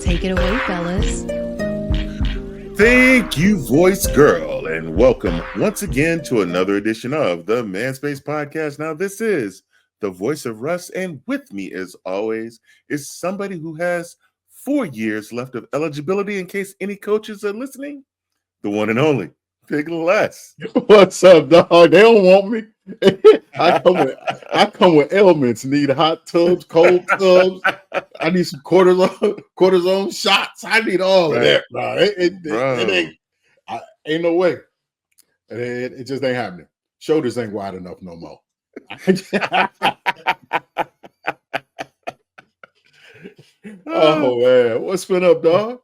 Take it away, fellas. Thank you, voice girl, and welcome once again to another edition of the Manspace Podcast. Now, this is the voice of Russ, and with me, as always, is somebody who has 4 years left of eligibility in case any coaches are listening. The one and only Big Less. What's up, dog? They don't want me. I come with ailments. Need hot tubs, cold tubs. I need some cortisone shots. I need all of that, bro. It ain't no way. It just ain't happening. Shoulders ain't wide enough no more. Oh man, what's been up, dog?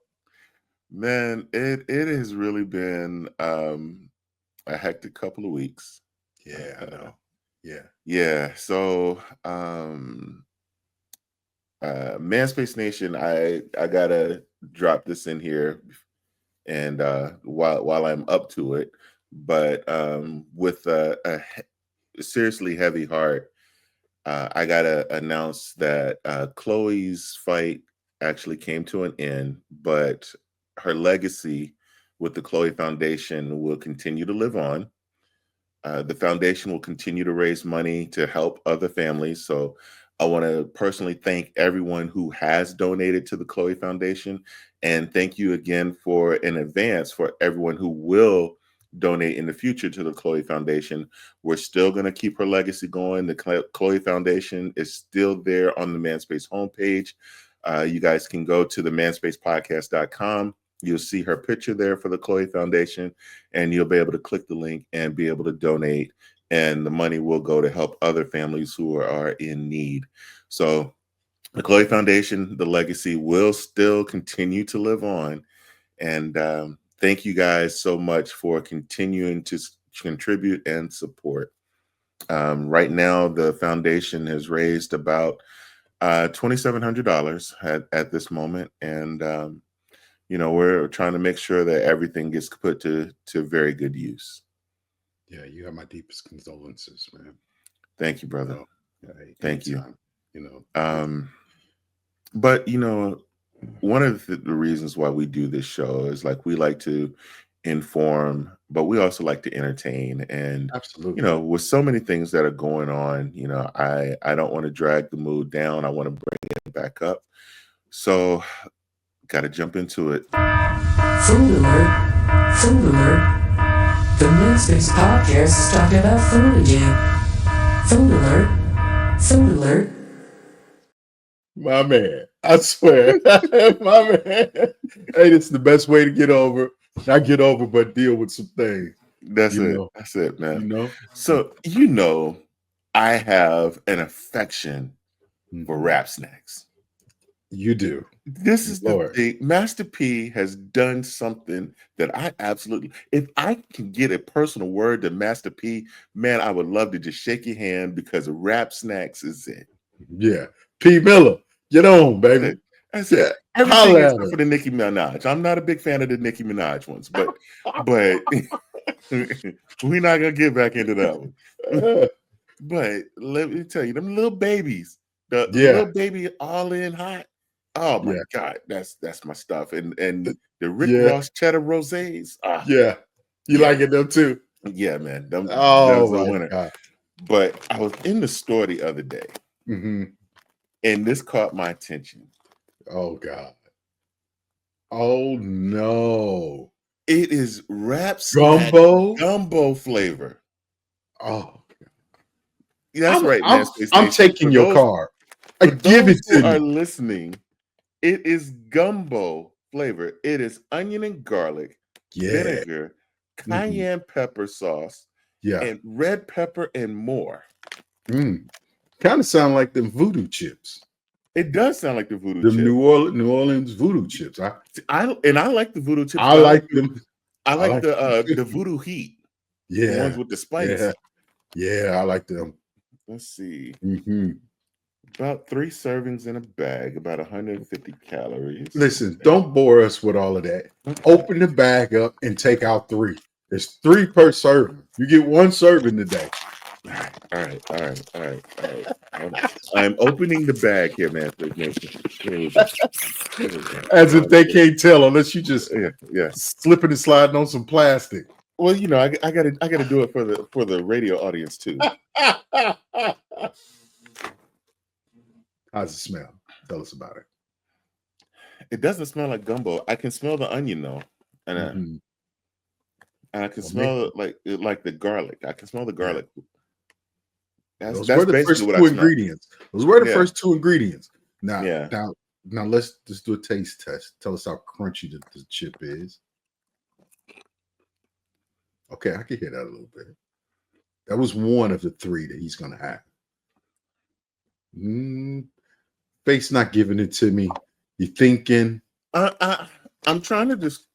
Man, it has really been a hectic couple of weeks. Yeah, I know. Yeah. So, Manspace Nation, I gotta drop this in here, and while I'm up to it, but with a seriously heavy heart, I gotta announce that Chloe's fight actually came to an end, but her legacy with the Chloe Foundation will continue to live on. The foundation will continue to raise money to help other families. So I want to personally thank everyone who has donated to the Chloe Foundation. And thank you again in advance for everyone who will donate in the future to the Chloe Foundation. We're still going to keep her legacy going. The Chloe Foundation is still there on the Manspace homepage. You guys can go to the manspacepodcast.com. You'll see her picture there for the Chloe Foundation, and you'll be able to click the link and be able to donate, and the money will go to help other families who are in need. So the Chloe Foundation, the legacy will still continue to live on, and thank you guys so much for continuing to contribute and support. Right now, the foundation has raised about $2,700 at this moment, and we're trying to make sure that everything gets put to very good use. Yeah, you have my deepest condolences, man. Thank you, brother. Thank you. But one of the reasons why we do this show is we like to inform, but we also like to entertain. And absolutely, with so many things that are going on, I don't want to drag the mood down. I want to bring it back up. So got to jump into it. Food alert. Food alert. The Manspace Podcast is talking about food again. Food alert. Food alert. My man, I swear. My man. Hey, this is the best way to get over. Not get over, but deal with some things. That's it. That's it, man. So, I have an affection for rap snacks. You do. This is the thing. Master P has done something that I absolutely, if I can get a personal word to Master P, man, I would love to just shake your hand, because rap snacks is it. Yeah. P. Miller, get on, baby. That's it. Everything except for the Nicki Minaj. I'm not a big fan of the Nicki Minaj ones, but we're not going to get back into that one. But let me tell you, them little babies, the little baby all in hot. Oh my God, that's my stuff. And the Rick Ross cheddar rosés. Yeah. You like it though too? Yeah, man. Those are winner. God. But I was in the store the other day, and this caught my attention. Oh God. Oh no. It is rap gumbo flavor. Oh God. That's right, man. I'm taking your card. I give it to you. Are listening. It is gumbo flavor. It is onion and garlic, vinegar, cayenne pepper sauce, and red pepper and more. Kind of sound like them voodoo chips. It does sound like the voodoo chips. New Orleans voodoo chips. I like the voodoo chips. I like them. I like the voodoo heat. Yeah. The ones with the spice. Yeah, I like them. Let's see. About 3 servings in a bag, about 150 calories. Listen, don't bore us with all of that. Open the bag up and take out 3. There's 3 per serving. You get 1 serving today. All right. I'm opening the bag here, man. Here we go. Here we go. As if they can't tell unless you just Yeah. slipping and sliding on some plastic. Well, you know, I gotta do it for the radio audience too. How's it smell? Tell us about it. It doesn't smell like gumbo. I can smell the onion though, and Mhm. I can Well, smell like the garlic. I can smell the garlic. Those That's were the first basically what two I smell. ingredients. Those were the Yeah. first two ingredients. Now, Yeah. now let's just do a taste test. Tell us how crunchy the chip is. Okay, I can hear that a little bit. That was one of the three that he's gonna have. Face not giving it to me. You thinking? I'm trying to just.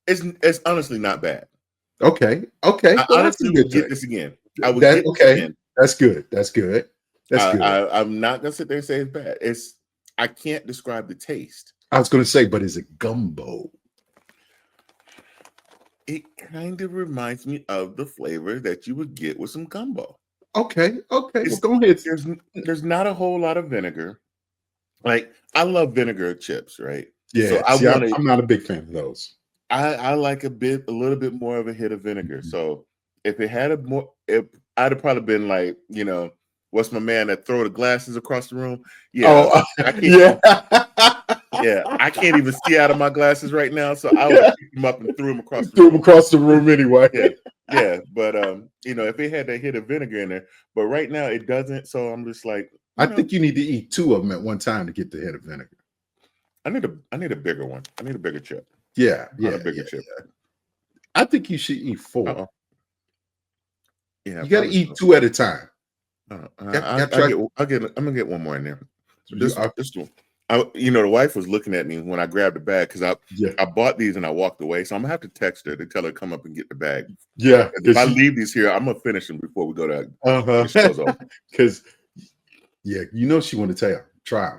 It's honestly not bad. Okay. I Well, that's honestly a would good get thing. this again. I would get this Okay. again. That's good. That's good. That's good. I'm not gonna sit there and say it's bad. I can't describe the taste. I was gonna say, but is it gumbo? It kind of reminds me of the flavor that you would get with some gumbo. Okay. Well, It's- go ahead. There's not a whole lot of vinegar. Like I love vinegar chips, right? Yeah. So I See, want I'm not a big fan of those. I like a little bit more of a hit of vinegar. So if it had I'd have probably been like, you know, what's my man that throw the glasses across the room? Yeah, I can't, yeah. yeah, I can't even see out of my glasses right now. So I would pick them up and threw them across the Threw room. them across the room anyway. Yeah. But you know, if it had that hit of vinegar in there, but right now it doesn't. So I'm just like, I think you need to eat two of them at one time to get the hit of vinegar. I need a bigger one. I need a bigger chip. Yeah. Not a bigger chip. I think you should eat 4. Uh-oh. Yeah, You got to eat 2 at a time. I'm gonna get one more in there. This one. You know, the wife was looking at me when I grabbed the bag because I bought these and I walked away. So I'm gonna have to text her to tell her to come up and get the bag. Yeah, if I leave these here, I'm gonna finish them before we go to because you know she want to tell you, try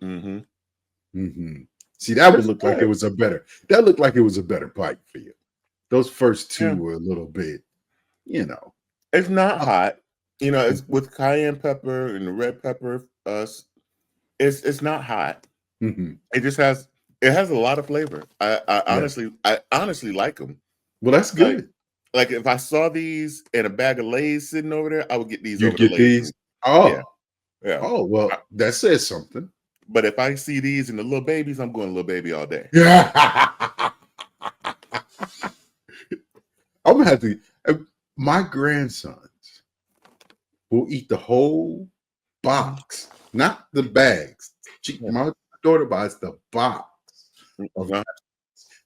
them. See, that would look like it was a better. That looked like it was a better bite for you. Those first two were a little bit, you know. It's not hot. You know, it's with cayenne pepper and the red pepper. It's not hot. It just has a lot of flavor. I honestly like them. Well, that's good. Like if I saw these in a bag of Lay's sitting over there, I would get these. You over get the these? Yeah. Oh well, that says something. But if I see these in the little babies, I'm going little baby all day. Yeah. I'm gonna have to. My grandsons will eat the whole box, not the bags. My daughter buys the box.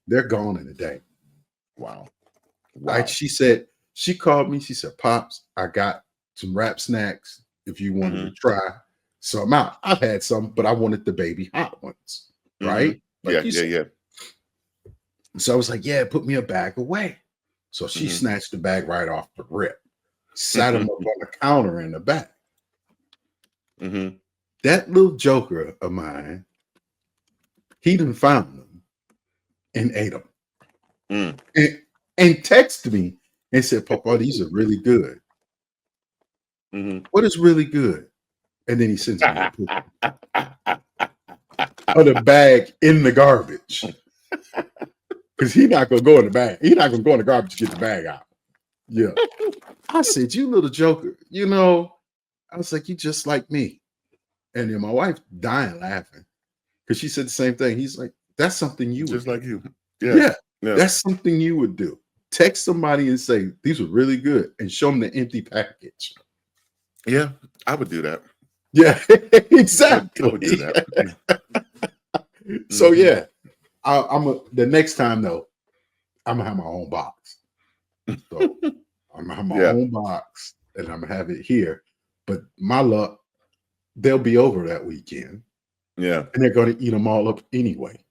They're gone in a day. Wow. Like she called me. She said, "Pops, I got some wrap snacks. If you wanted to try some out, I've had some, but I wanted the baby hot ones, right? Yeah. So I was like, "Yeah, put me a bag away." So she snatched the bag right off the rip, sat him up on the counter in the back. That little joker of mine, he done found them and ate them, and texted me and said, "Papa, these are really good." What is really good? And then he sends me a picture of the bag in the garbage. Because he's not gonna go in the bag. He's not gonna go in the garbage to get the bag out. Yeah. I said, "You little joker." You know, I was like, "You just like me." And then my wife dying laughing because she said the same thing. He's like, "That's something you just would like do." you. Yeah. That's something you would do. Text somebody and say, "These are really good," and show them the empty package. Yeah, I would do that. Yeah, exactly. I would do that. So yeah, the next time though, I'm gonna have my own box. So I'm gonna have my own box and I'm gonna have it here. But my luck, they'll be over that weekend. Yeah, and they're gonna eat them all up anyway.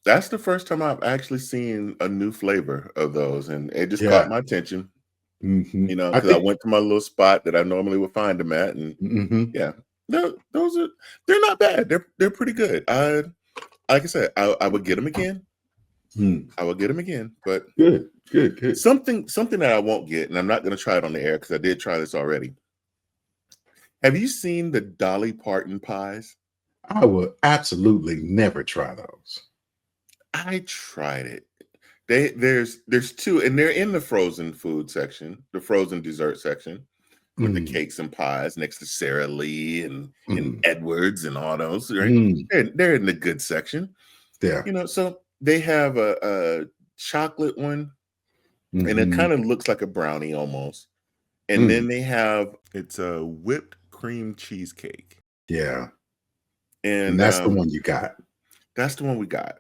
That's the first time I've actually seen a new flavor of those, and it just caught my attention. You know, because I went to my little spot that I normally would find them at, and they're not bad. They're pretty good. Like I said, I would get them again. I will get them again. But Good, good, good. something that I won't get, and I'm not going to try it on the air because I did try this already. Have you seen the Dolly Parton pies? I would absolutely never try those. I tried it. There's two, and they're in the frozen food section, the frozen dessert section, with the cakes and pies next to Sara Lee and Edwards and all those. Right? They're in the good section. Yeah. So they have a chocolate one, and it kind of looks like a brownie almost. And then they have it's a whipped cream cheesecake. Yeah. And that's the one you got. That's the one we got.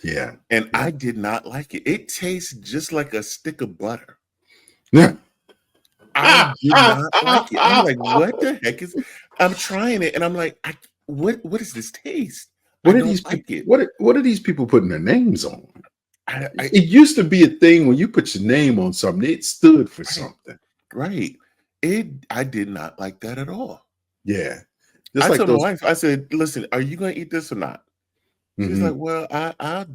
Yeah. And I did not like it. It tastes just like a stick of butter. Yeah. I did not like it. I'm like, what the heck is? I'm trying it, and I'm like, what is this taste? What I are these don't like it. What are these people putting their names on? It used to be a thing when you put your name on something, it stood for something. Right. I did not like that at all. Yeah. Just I told my wife, I said, listen, are you going to eat this or not? She's like, well, I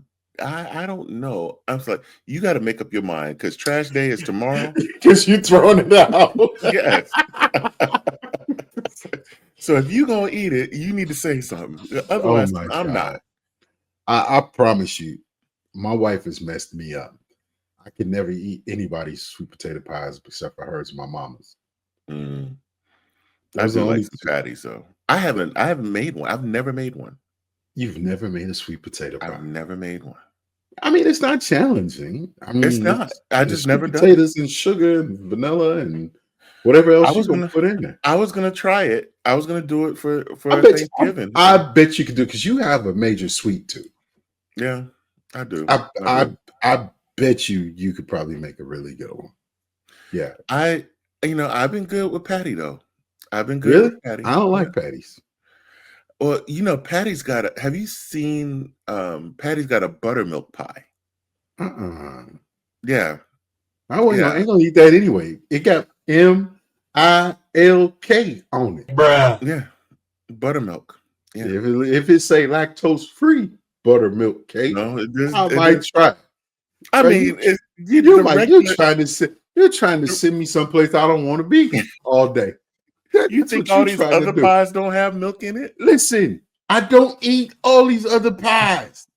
don't know. I was like, you got to make up your mind because trash day is tomorrow. Because you throwing it out. Yes. So if you gonna eat it, you need to say something. Otherwise, I'm not. I promise you, my wife has messed me up. I can never eat anybody's sweet potato pies except for hers and my mama's. I do like some patties, though. I haven't made one. I've never made one. You've never made a sweet potato pie? I've never made one. I mean, it's not challenging. I mean, it's not. I just never done potatoes and sugar and vanilla and whatever else you're gonna put in there. I was gonna try it. I was gonna do it for Thanksgiving. I bet you could do it because you have a major sweet tooth. Yeah, I do. I bet you could probably make a really good one. Yeah. I've been good with Patty though. I've been good with Patty. I don't like patties. Well, Patty's got have you seen Patty's got a buttermilk pie? Yeah. I ain't gonna eat that anyway. It got MILK on it. Bruh. Yeah. Buttermilk. Yeah. If it say lactose free buttermilk cake, I might try. I mean, you're trying to send me someplace I don't want to be all day. You think all these other pies don't have milk in it? Listen, I don't eat all these other pies.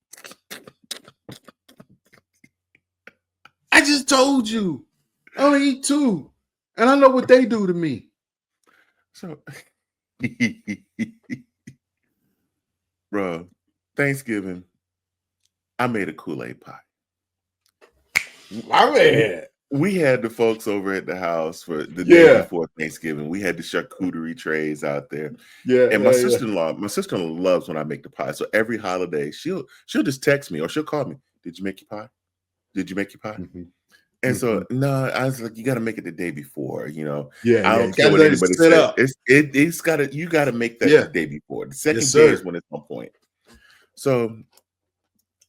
I just told you. I only eat 2. And I know what they do to me. So, bro, Thanksgiving, I made a Kool-Aid pie. My man. We had the folks over at the house for the day before Thanksgiving. We had the charcuterie trays out there. Yeah. And my sister-in-law loves when I make the pie. So every holiday, she'll just text me or she'll call me. Did you make your pie? Did you make your pie? And so no, I was like, you got to make it the day before, Yeah. I don't care what anybody says. It's gotta, you got to make that the day before. The second day is when it's on point. So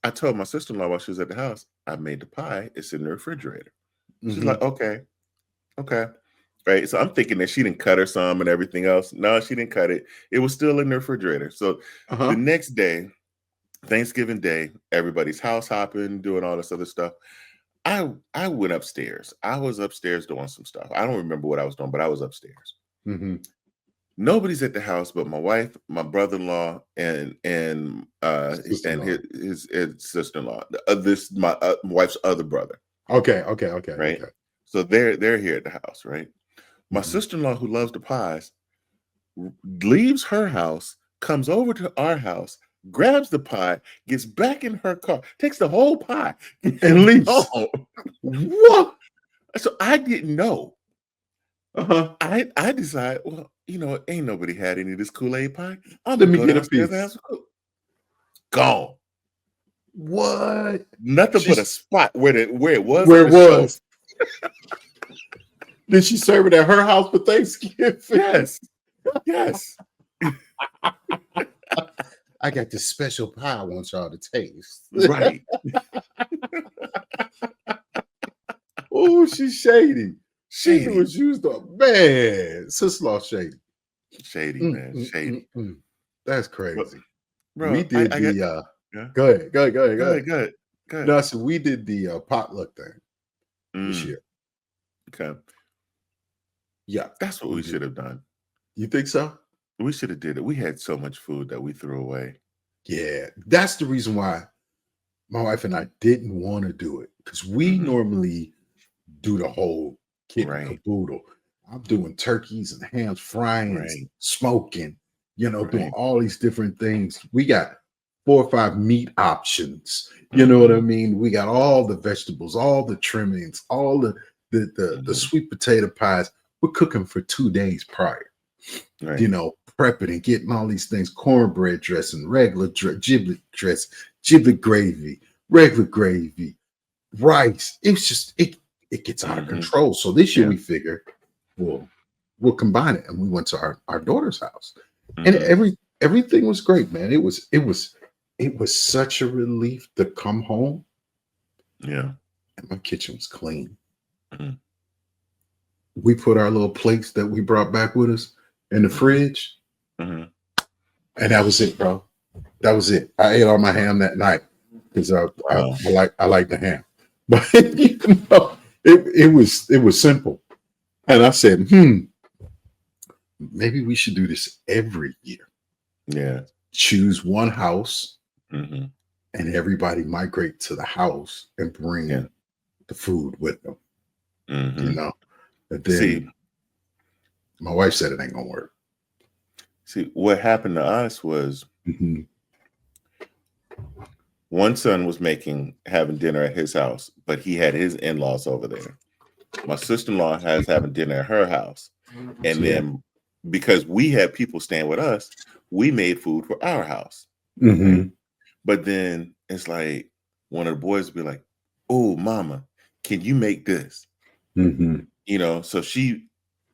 I told my sister-in-law while she was at the house, I made the pie. It's in the refrigerator. She's like, okay. Right. So I'm thinking that she didn't cut her some and everything else. No, she didn't cut it. It was still in the refrigerator. So the next day, Thanksgiving Day, everybody's house hopping, doing all this other stuff. I went upstairs. I was upstairs doing some stuff. I don't remember what I was doing, but I was upstairs. Nobody's at the house but my wife, my brother-in-law, and his sister-in-law. My wife's other brother. Okay. Right. Okay. So they're here at the house, right? My sister-in-law, who loves the pies, leaves her house, comes over to our house, grabs the pie, gets back in her car, takes the whole pie, and leaves. What? So I didn't know. I decided, well, ain't nobody had any of this Kool-Aid pie. I'm Let me get a piece. Gone. What? Nothing but a spot where it was. Where it was. Did she serve it at her house for Thanksgiving? Yes. I got this special pie I want y'all to taste. Right. Oh, she's shady. She was used up. Man, sister-in-law shady. Shady, man. Shady. That's crazy. Bro, we did Go ahead. Go ahead. Good. No, so we did the potluck thing this Mm, year. okay. Yeah, That's what we we did. should have done. You think so? We should have did it. We had so much food that we threw away. Yeah, that's the reason why my wife and I didn't want to do it because we Mhm. normally do the whole kit and Right. caboodle. I'm doing turkeys and hams, frying, Right. smoking, doing Right. all these different things. We got 4 or 5 meat options. You know what I Mhm. mean? We got all the vegetables, all the trimmings, all the Mhm. sweet potato pies. We're cooking for 2 days prior, Right. prepping and getting all these things, cornbread dressing, regular giblet dress, giblet gravy, regular gravy, rice. It's just it gets out of Mhm. control. So this year Yeah. we figured we'll combine it, and we went to our daughter's house, and Mhm. everything was great, man. It was such a relief to come home, Yeah. and my kitchen was clean. Mhm. We put our little plates that we brought back with us in the Mhm. fridge, Mhm. and that was it, bro. That was it. I ate all my ham that night because Wow. I like the ham, but it was simple. And I said, maybe we should do this every year. Yeah. Choose one house Mhm. and everybody migrate to the house and Yeah. bring the food with them, you Mhm. know. And See, then my wife said it ain't gonna work. what happened to us was Mhm. one son was having dinner at his house, but he had his in-laws over there. My sister-in-law has having dinner at her house. And Yeah. then because we had people staying with us, we made food for our house. Right. Hmm. But then it's like one of the boys would be like, "Oh, mama, can you make this?" Hmm. So she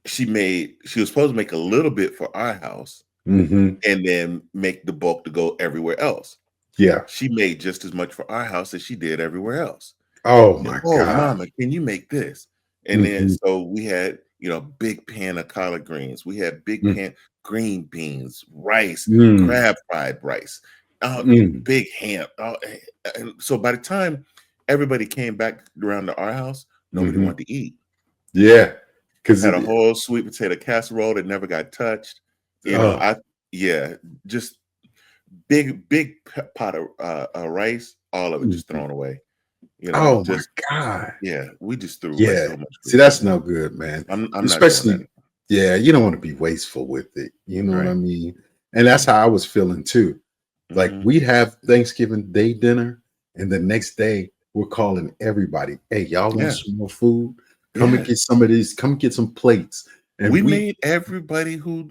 was supposed to make a little bit for our house Hmm. and then make the bulk to go everywhere else. Yeah. She made just as much for our house as she did everywhere else. Oh Then, my "Oh, God. mama, can you make this?" And then Hmm. so we had, big pan of collard greens. We had big pan green beans, rice, Mm-hmm. crab fried rice, Mm. big ham. And so by the time everybody came back around to our house, nobody Hmm. wanted to eat. Yeah. Because Had a whole sweet potato casserole that never got touched. You know, oh, I yeah, just big pot of rice, all of it just mhm. thrown away. Oh my Just God. yeah, we just threw away Yeah. so much See, food, that's no man. good, man. I'm not doing that. Especially, yeah, you don't want to be wasteful with it. You know what I Right. mean? And that's how I was feeling too. Like Mhm. we'd have Thanksgiving Day dinner, and the next day we're calling everybody, hey, y'all want Yeah. some more food? Come and Yeah. get some of these, come get some plates. And We we made everybody who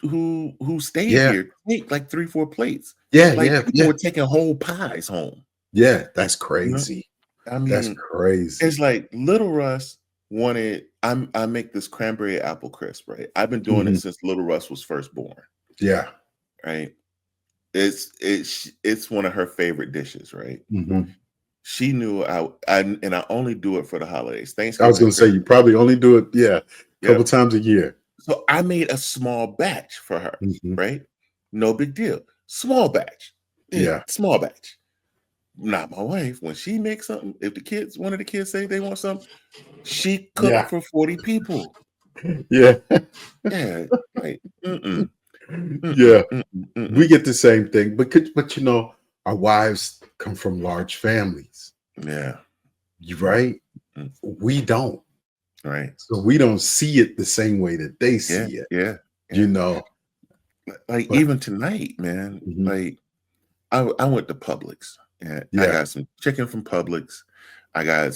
stayed yeah, here take like 3, 4 plates. yeah, Like, yeah, people yeah, were taking whole pies home, yeah. That's you know? crazy. I That's mean, it's crazy. like Little Russ wanted I make this cranberry apple crisp, right? I've been doing it Mhm. since Little Russ was first born, Yeah. right? It's one of her favorite dishes, right? Mhm. She knew I only do it for the holidays, I was Thanksgiving gonna and say you Christmas. probably only do it, yeah, a couple Yep. times a year. So I made a small batch for her, Mhm. right? No big deal. Small batch. Yeah, Yeah. small batch. Not my wife. When she makes something, if one of the kids say they want something, she cooked Yeah. for 40 people. Yeah. Yeah, like, mm-mm, mm-mm, Yeah. mm-mm, We mm-mm. get the same thing, but our wives come from large families, Yeah. Mm, right? mm, We don't. right. So we don't see it the same way that they Yeah, see it, yeah, you yeah. know. Like But even tonight, man, mhm, like I went to Publix and I yeah, got some chicken from Publix. I got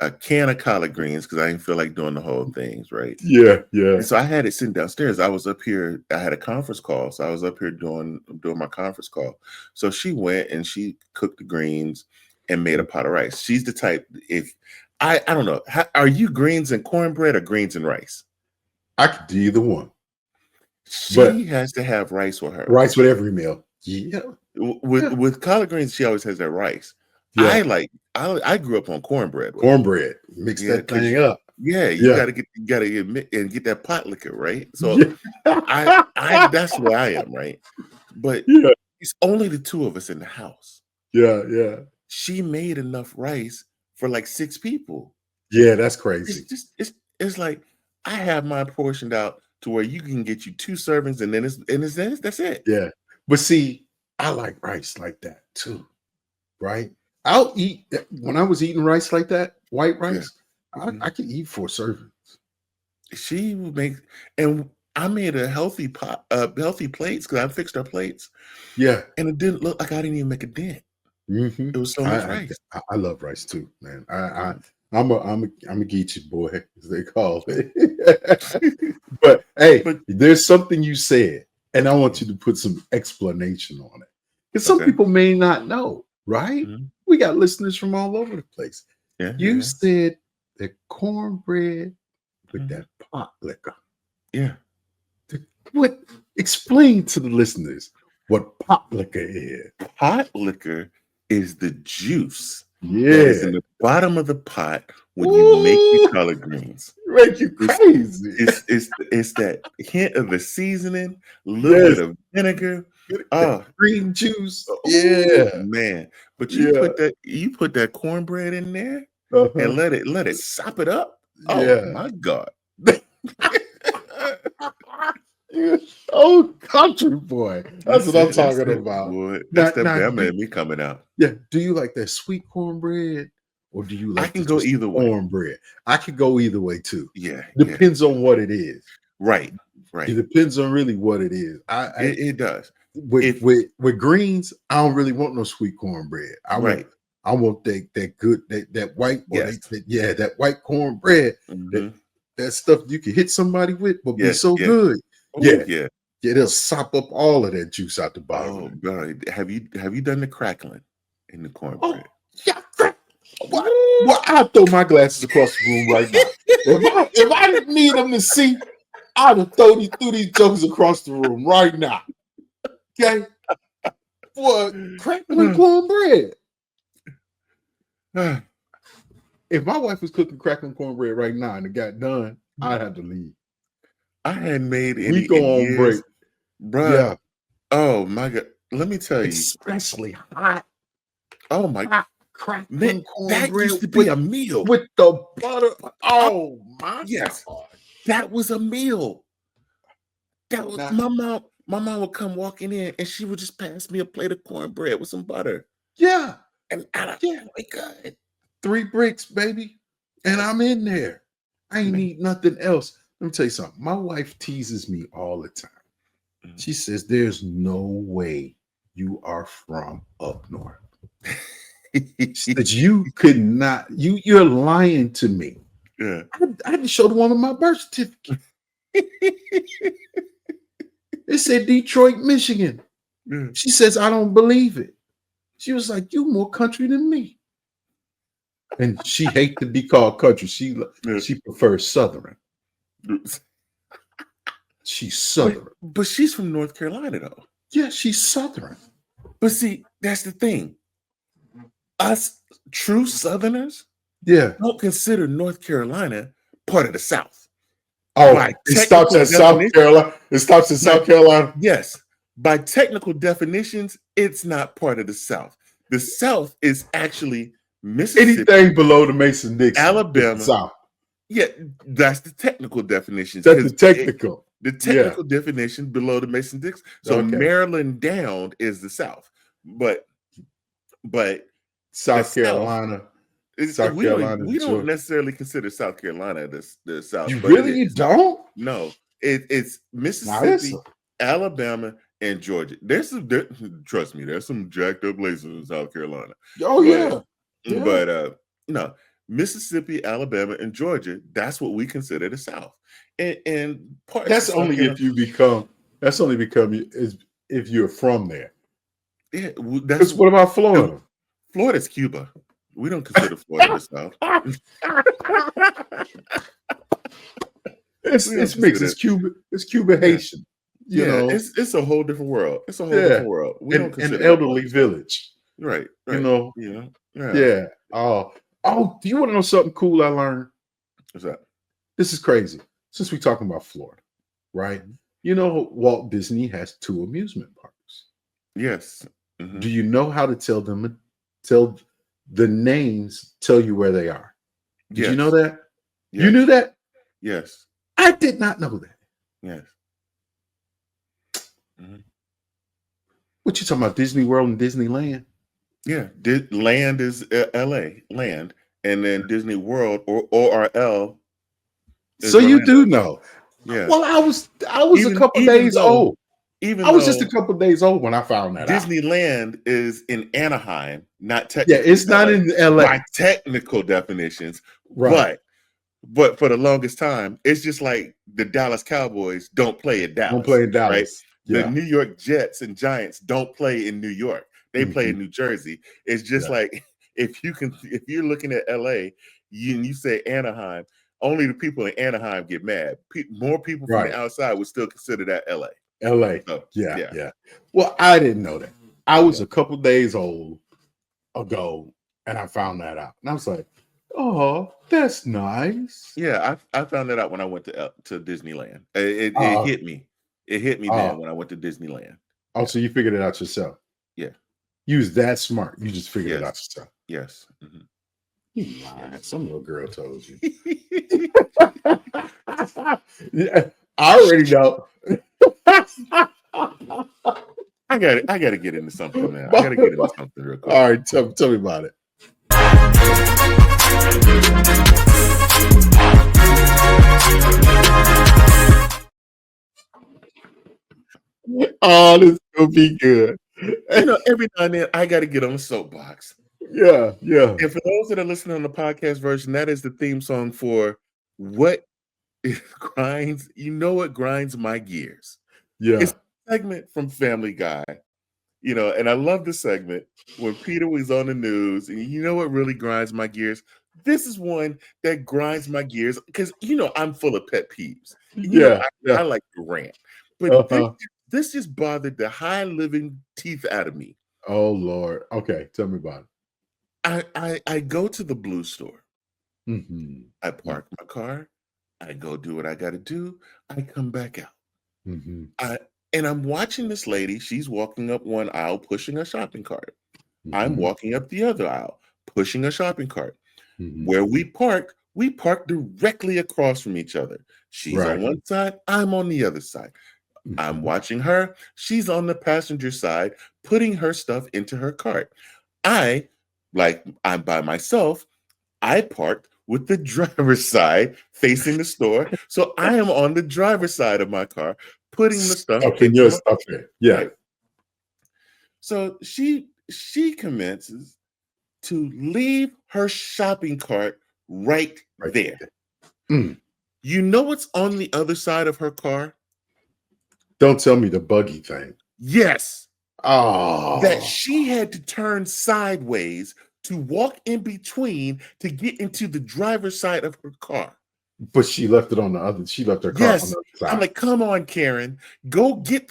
a can of collard greens because I didn't feel like doing the whole things, right? yeah, yeah. And so I had it sitting downstairs. I was up here, I had a conference call. So I was up here doing my conference call. So she went and she cooked the greens and made a pot of rice. She's the type, if I don't know, are you greens and cornbread or greens and rice? I could do either one, She but has to have rice with hers. rice with every meal. Yeah, With yeah, with collard greens, she always has that rice. yeah. I grew up on cornbread with it. Cornbread, mix Yeah, that because thing up. yeah, Yeah, you gotta get and get that pot liquor, right? So yeah, I that's where I am, right? But yeah, it's only the two of us in the house. yeah, yeah. she made enough rice for like 6 people. Yeah, that's It's crazy. just it's like I have mine portioned out to where you can get you 2 servings and then that's it. Yeah. But see, I like rice like that too, right? I'll eat when I was eating rice like that, white Yeah. rice, I could eat 4 servings. She would make, and I made a healthy pot, healthy plates because I fixed our plates, Yeah. and it didn't look like I didn't even make a dent. hmm It was so much I, rice. I love rice too, man. I'm a Geechee boy, as they call it. But hey, But there's something you said, and I want you to put some explanation on it. Because some okay. people may not know, right? Mhm. We got listeners from all over the place. Yeah, You yeah, said that cornbread with mhm. that pot liquor. Yeah. What? Explain to the listeners what pot liquor is. Pot liquor is the juice that is Yeah. in the bottom of the pot when you make your Ooh, collard greens. make you It's crazy. it's that hint of the seasoning, a little bit Yes. of vinegar. That Oh, green juice. ooh, Yeah. man. But Yeah. you put that cornbread in there and Uh-huh. let it sop it up. Oh Yeah. my God. Yeah. Oh, country boy. That's what I'm That's talking it, about. boy. That's Now, that now Bama do, in me coming out. yeah, do you like that sweet cornbread or do you I like can the go just either way. cornbread? I could go either way too. Yeah, yeah. Depends on what it is. Right, It right. depends on really what it is. I It does. with If with greens, I don't really want no sweet cornbread. right, I want that good that white or yes. that white cornbread Hmm. that stuff you can hit somebody with will be Yes, so yes. good. Oh Yeah, yeah. yeah, they'll sop up all of that juice out the bottom of Oh it. God. Have you done the crackling in the Oh, cornbread? yeah. What? Well, I'll throw my glasses across the room right now. If I didn't need them to see, I'd have thrown through these jokers across the room right now. Okay? What crackling cornbread? If my wife was cooking crackling cornbread right now and it got done, I'd have to leave. I hadn't made We any go in on break. years, bruh. Yeah, Oh my God. Let me tell you. especially hot, Oh my hot man, crackling that cornbread used to be a meal. with the butter. Oh Oh my yes, God. that was a meal. That was Now, my mom. My mom would come walking in and she would just pass me a plate of cornbread with some butter. yeah, And I yeah. oh my God. 3 bricks, baby. And Yes, I'm in there. I ain't man. need nothing else. Let me tell you something. My wife teases me all the time. Mhm. She says, there's no way you are from up north. She said, you could not, you're lying to me. Yeah. I had to show the woman my birth certificate. It said Detroit, Michigan. Yeah. She says, I don't believe it. She was like, you more country than me. And she hates to be called country. Yeah. She prefers Southern. She's Southern. But she's from North Carolina though. Yeah, she's Southern. But see, that's the thing. Us true Southerners Yeah. don't consider North Carolina part of the South. Oh, By it stops technical at South definition, Carolina. It stops in by, South Carolina. yes, by technical definitions, it's not part of the South. The South is actually Mississippi, Anything below the Mason-Dixon is the Alabama. South. Yeah, that's the technical definitions That's the because technical. the Yeah. technical definition below the Mason-Dixon. So Okay. Maryland down is the South, but the South South Carolina. is South Carolina, we don't Georgia. necessarily consider South Carolina the South, You but it really you is. don't? No, it's Now that's Mississippi, Alabama, and Georgia. Trust me, there's some jacked up places in South Carolina, oh but yeah. no, Mississippi, Alabama, and Georgia. That's what we consider the South, and parts That's of South only Carolina. if you become that's only become is if you're from there. Yeah, Because what about Florida? Florida's Cuba. We don't consider Florida the South. We don't It's mixed. consider. It's Cuba Yeah, Haitian. You yeah, know, it's a whole different world. It's a whole yeah. different world. We don't An consider that part elderly of the South. village. Right, You right. know, Yeah, yeah. yeah. Oh, do you want to know something cool I learned? What's that? This is crazy. Since we're talking about Florida, right? You know, Walt Disney has 2 amusement parks. Yes. Do you know how to tell the names tell you where they are. Did you know Yes. that? You Yes. knew that? Yes. I did not know that. Yes. Mhm. What you talking about? Disney World and Disneyland? Yeah. Land is LA, land. And then Disney World or ORL is So you Orlando. do know. Yeah. Well, I was a couple Even days old. I was just a though couple days old when I found that out. Disneyland is in Anaheim, not Yeah, technically it's not LA in LA. by technical definitions, Right. but for the longest time, it's just like the Dallas Cowboys don't play in Don't Dallas, play in right? Dallas. The Yeah. New York Jets and Giants don't play in New York. They play Mhm. in New Jersey. It's just Yeah. like if you're looking at LA, you say Anaheim, only the people in Anaheim get mad. More people from Right. the outside would still consider that LA. LA. So, Yeah. yeah. Yeah. Well, I didn't know that. I was Yeah. a couple days old ago and I found that out. And I was like, oh, that's nice. Yeah, I found that out when I went to Disneyland. It Uh, hit me. It hit me uh, then when I went to Disneyland. oh, Yeah. so you figured it out yourself. Yeah. You was that smart. You just figured it out Yes. yourself. Yes. Mhm. You lying. Some little girl told you. I Yeah, I already know. got to get into something, man. I got to get into something real quick. All right, tell me about it. Oh, this is gonna be good. Every now and then I got to get on the soapbox. Yeah, yeah, And for those that are listening on the podcast version, that is the theme song for what grinds. You know what grinds my gears? yeah. It's a segment from Family Guy. And I love the segment when Peter was on the news, and you know what really grinds my gears? This is one that grinds my gears because I'm full of pet peeves. And Yeah, I yeah. like to rant, but Uh-huh. this just bothered the high living teeth out of me. Oh Lord. Okay, tell me about I go to the Blue store, it. Mm-hmm. I park my car, I go do what I got to do, I come back out. Mm-hmm. And I'm watching this lady. She's walking up one aisle, pushing a shopping cart. I'm Mm-hmm. walking up the other aisle, pushing a shopping cart. Mm-hmm. Where we park directly across from each other. She's Right. on one side, I'm on the other side. I'm Mhm. watching her. She's on the passenger side, putting her stuff into her cart. I'm by myself. I parked with the driver's side facing the store. So I am on the driver's side of my car, putting the stuff Stuffing into your my stuff in. Yeah. right. So she commences to leave her shopping cart right Right. there. Mm. You know what's on the other side of her car? Don't tell me the buggy thing. Yes, that Oh, she had to turn sideways to walk in between to get into the driver's side of her car. but she left it on the other. She left her car on Yes, the I'm other like, come on, Karen, go get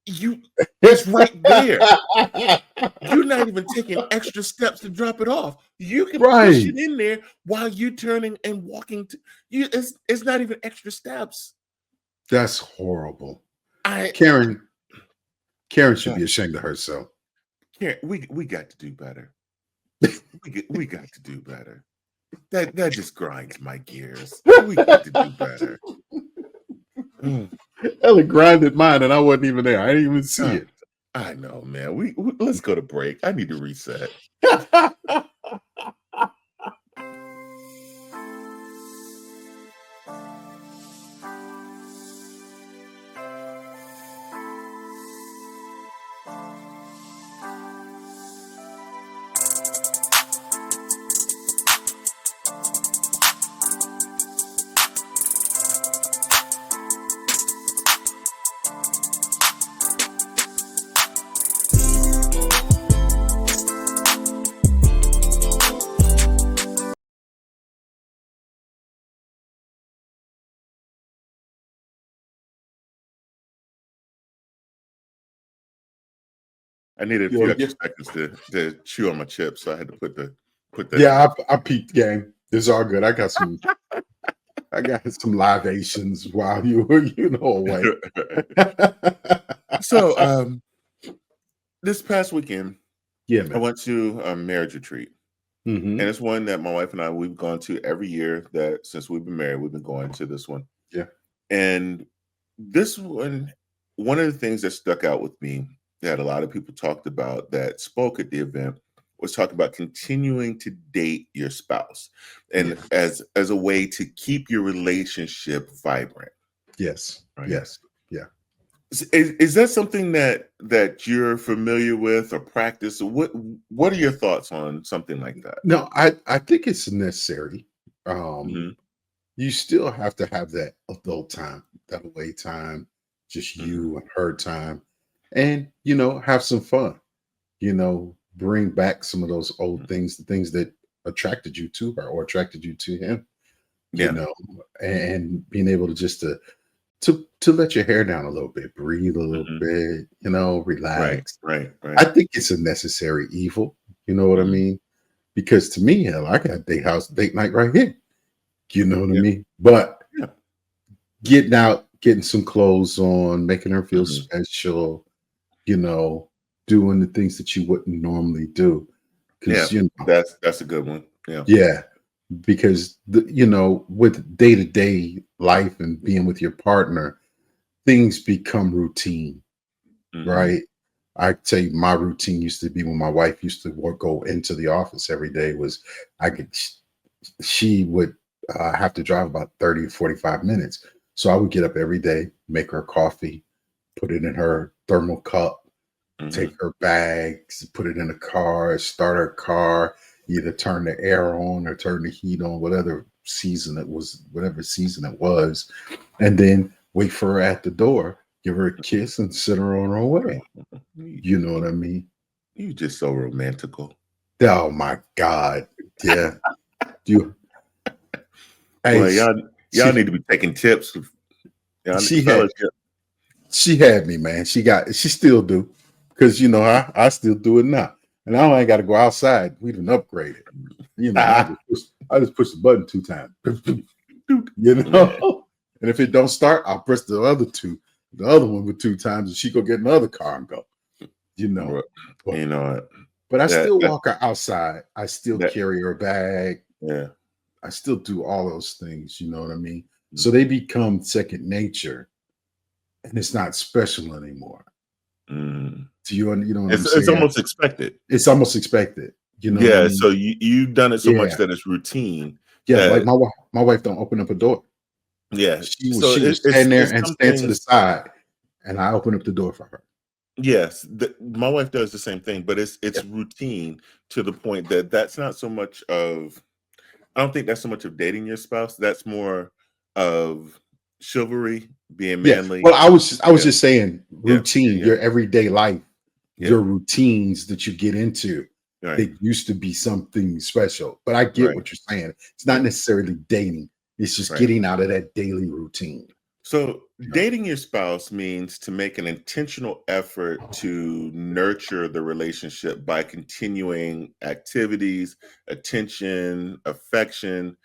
you. It's right there. side. You're not even taking extra steps to drop it off. You can push Right. it in there while you're turning and walking. It's not even extra steps. That's horrible. I Karen should be ashamed of herself. Karen, we got to do better. We got to do better. That just grinds my gears. We got to do better. Mm, Ellie grinded mine, and I wasn't even there. I didn't even see it. I know, man. We let's go to break. I need to reset. I needed a You few know, extra seconds to chew on my chips, so I had to put that. yeah, I peeped game. It's all good. I got some libations while you were, away. So this past weekend, Yeah, I man. went to a marriage retreat. Mm-hmm. and it's one that my wife and I we've gone to every year that since we've been married. We've been going to this one, Yeah. and this one of the things that stuck out with me that a lot of people talked about that spoke at the event was talking about continuing to date your spouse and Yeah. as a way to keep your relationship vibrant, Yes. right? Yes. Yeah. Is that something that you're familiar with or practice? What are your thoughts on something like that? No, I think it's necessary. Um, Hmm. you still have to have that adult time, that away time, just Hmm. you and her time, and have some fun. Bring back some of those old things, the things that attracted you to her or attracted you to him. You Yeah. know, and being able to just to let your hair down a little bit, breathe a little Hmm. bit, Right. relax. Right. I Right. think it's a necessary evil. You know what I Hmm. mean? Because to me, hell, I got date night right here. You know what I Yeah. mean? But Yeah. getting out, getting some clothes on, making her feel Hmm. special, you know, doing the things that you wouldn't normally do. Yeah. Because, That's a good one. Yeah. yeah, because, with day to day life and being with your partner, things become routine, Hmm. right? I tell you, my routine used to be when my wife used to go into the office every day was I could she would have to drive about 30 to 45 minutes. So I would get up every day, make her coffee, put it in her thermal cup, take Hmm. her bags, put it in the car, start her car, either turn the air on or turn the heat on, whatever season it was, and then wait for her at the door, give her a kiss, and send her on her way. You, You know what you, I mean? you just so romantical. Oh my God. Yeah. You hey, Boy, y'all she need to be taking tips. Y'all, she had fellas, yeah. she had me, man. She still do. Because I still do it now. And I ain't gotta go outside. We done upgraded. I just push the button 2 times. Yeah. And if it don't start, I'll press the other one with 2 times, and she go get another car and go, you know. Bro, But you know what? but I That still that walk her outside. I still that carry her bag. yeah. I still do all those things, you know what I mean? So Mhm. they become second nature and it's not special anymore. Mm. Do you know what I'm It's saying? almost expected. It's almost expected. You know what I Yeah, mean? so you've done it so much Yeah. that it's routine Yeah. Like that my wife don't open up a door. yeah. She was So she was stand there it's and some stand to the things. side and I open up the door for her. Yes, my wife does the same thing, but Yeah. it's routine to the point that that's not so much of. I don't think that's so much of dating your spouse. That's more of chivalry, being Yeah. Well, manly. I was Yeah, just saying yeah, routine, yeah, your everyday life, yeah, your routines that you get into yeah. Right, that used to be something special. But I get right, what you're saying. It's not yeah, necessarily dating. It's just right. getting out of that daily routine. So, You know? dating your spouse means to make an intentional effort to nurture the relationship by continuing activities, attention, affection,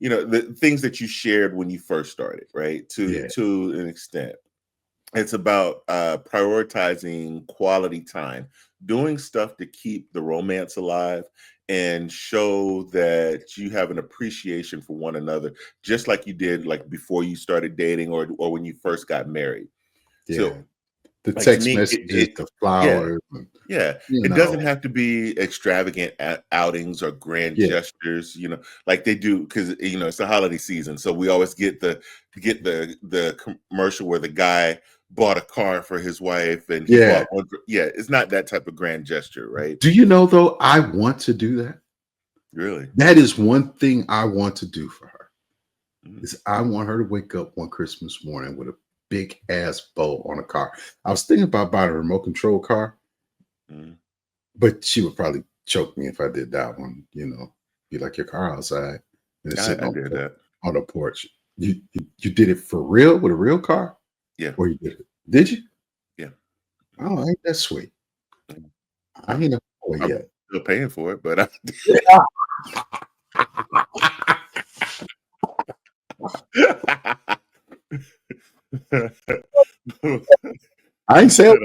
the things that you shared when you first started, right? To Yeah. to an extent. It's about prioritizing quality time, doing stuff to keep the romance alive and show that you have an appreciation for one another, just like you did like before you started dating or when you first got married. Yeah. So, The like to text me, messages, the yeah, flowers, and, yeah, you it doesn't know, have to be extravagant outings or grand yeah. gestures, like they do because it's the holiday season. So we always get the commercial where the guy bought a car for his wife and he Yeah. bought one. Yeah, it's not that type of grand gesture, right? Do you know though, I want to do that. Really. That is one thing I want to do for her. Mm, Is I want her to wake up one Christmas morning with a big ass bow on a car. I was thinking about buying a remote control car, mm. but she would probably choke me if I did that one. Be like your car outside and it's sitting I did that. on the porch. You did it for real with a real car, Yeah, or you did it? Did you? yeah. Oh, ain't that sweet? Mm. I ain't a boy I'm yet. still paying for it, but I ain't saying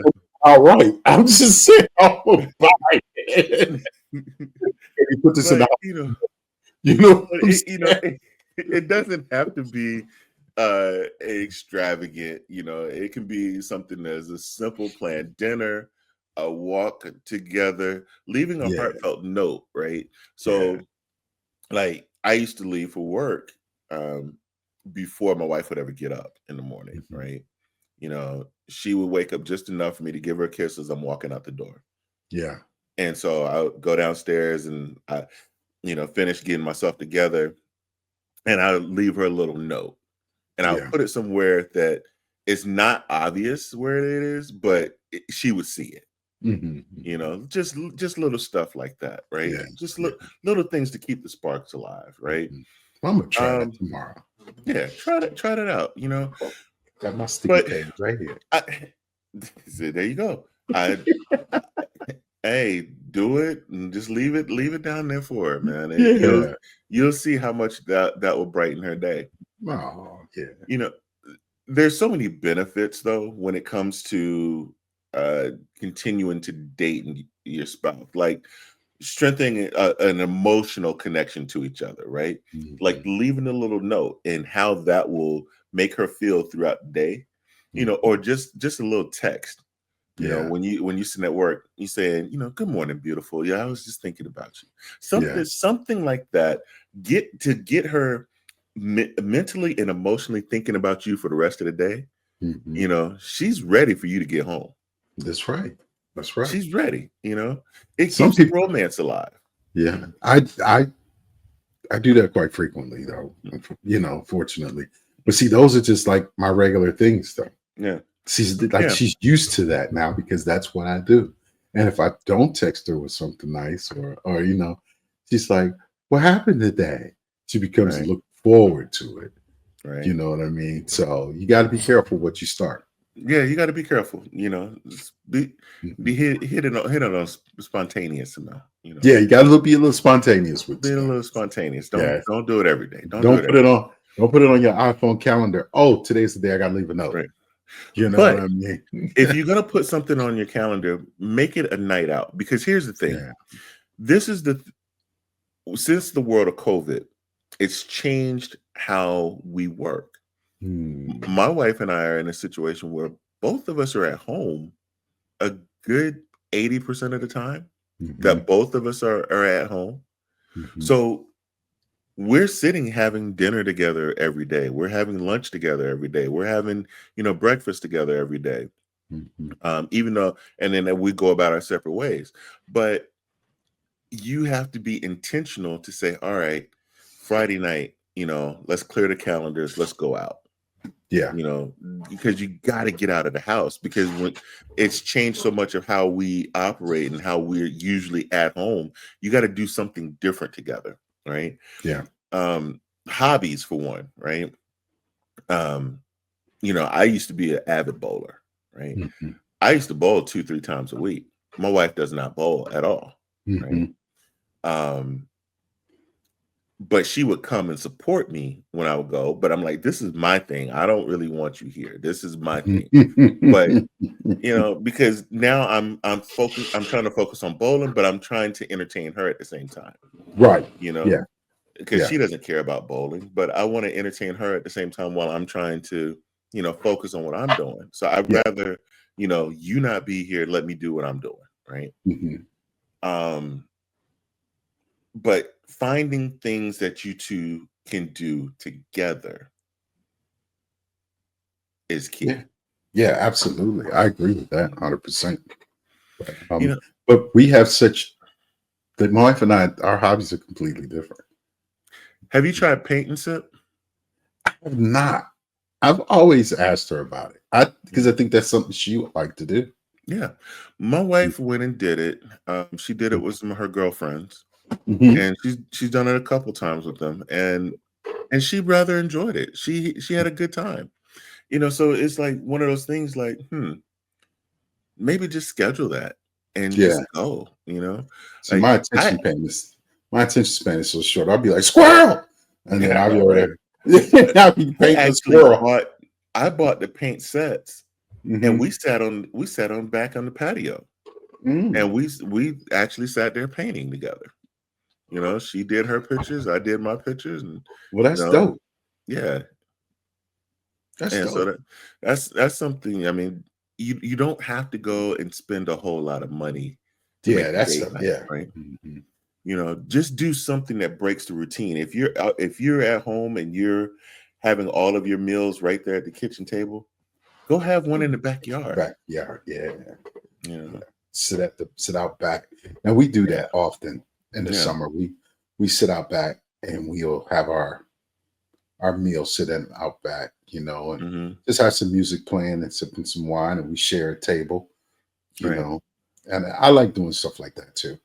all right. I'm just saying I'm gonna buy it. you put this in the like, house, you know, you know what I'm it, saying? it doesn't have to be extravagant. It can be something as a simple planned dinner, a walk together, leaving a Yeah, heartfelt note, right? yeah. So, like, I used to leave for work um, before my wife would ever get up in the morning, Mhm. right? She would wake up just enough for me to give her a kiss as I'm walking out the door. Yeah. And so I would go downstairs and finish getting myself together, and I would leave her a little note, and I would Yeah. put it somewhere that it's not obvious where it is, but she would see it. Mhm, mhm. Just little stuff like that, right? Yeah, Just yeah. little things to keep the sparks alive, right? Mhm. I'm gonna try that Um, tomorrow. yeah, try that out. Got my sticky But page right here. I, so there you go. I Hey, do it and just leave it down there for her, man. Yeah. You'll see how much that will brighten her day. Oh, yeah. You know, there's so many benefits though when it comes to uh continuing to date your spouse, like strengthening an emotional connection to each other, right? Like Mhm, leaving a little note and how that will make her feel throughout the day, mhm. or just a little text. Yeah, When you sitting at work, you saying, good morning, beautiful. Yeah, I was just thinking about you. yeah. Something like that. Get her mentally and emotionally thinking about you for the rest of the day. Mhm. She's ready for you to get home. That's right. That's right. She's ready. It Some keeps the people, romance alive. yeah. I do that quite frequently though, fortunately. But see, those are just like my regular things though. Yeah, yeah, She's used to that now because that's what I do. And if I don't text her with something nice or she's like, what happened today? She becomes right, look forward to it. You right. know what I mean? So you got to be careful what you start. Yeah, you got to be careful. Just be Mhm. hit on spontaneous amount. Yeah, you got to be a little spontaneous with Be a stuff. little spontaneous. Yeah. Don't do it every day. Don't do Don't it put it every day. on. Don't put it on your iPhone calendar. Oh, today's the day I got to leave a note. Right. You know what But I mean? if you're gonna put something on your calendar, make it a night out. Because here's the thing: Yeah. this is since the world of COVID, it's changed how we work. Hmm. My wife and I are in a situation where both of us are at home a good 80% of the time. Mhm, That both of us are at home. mhm, So we're sitting having dinner together every day. We're having lunch together every day. We're having, breakfast together every day. mhm. Even though, and then we go about our separate ways. But you have to be intentional to say, all right, Friday night, let's clear the calendars, let's go out, Yeah. you know, because you got to get out of the house because when it's changed so much of how we operate and how we're usually at home, you got to do something different together, right? Yeah. Um, Hobbies for one, right? Um, I used to be an avid bowler, right? Mhm, I used to bowl 2, 3 times a week. My wife does not bowl at all, right? mhm. Um, but she would come and support me when I would go. But I'm like, this is my thing. I don't really want you here. This is my thing. But because now I'm focused, I'm trying to focus on bowling, but I'm trying to entertain her at the same time, Right. you know, Yeah. because Yeah. she doesn't care about bowling, but I want to entertain her at the same time while I'm trying to, focus on what I'm doing. So I'd Yeah. rather, you not be here, let me do what I'm doing, right? Mhm. Um, but finding things that you two can do together is Yeah. key. Yeah, absolutely. I agree with that 100%. But, You know, but we have such that my wife and I, our hobbies are completely different. have you tried paint and sip? I've not. I've always asked her about it. Because I think that's something she would like to do. Yeah, my wife went and did it. She did it with some of her girlfriends, Mhm. and she's done it a couple times with them, and she rather enjoyed it. She had a good time. So it's like one of those things. Like, maybe just schedule that and Yeah. just go. See, Like my attention span is so short. I'll be like squirrel, and then yeah, I I'll be know, over right? there. I'll be I painting a actually squirrel. bought the paint sets, and Hmm. we sat on back on the patio, Mm. and we actually sat there painting together. She did her pictures, I did my pictures, and Well, you that's know, dope. yeah. That's And so dope. that's something. I mean, you don't have to go and spend a whole lot of money to Yeah, make a that's date night, yeah. right? Mhm. Just do something that breaks the routine. If you're at home and you're having all of your meals right there at the kitchen table, go have one in the backyard. Backyard, yeah. You Yeah. know, Sit out back. Now we do yeah, that often in the yeah, summer. We sit out back and we'll have our meal sitting out back, and hmm, just have some music playing and sipping some wine, and we share a table, you right, know. And I like doing stuff like that too.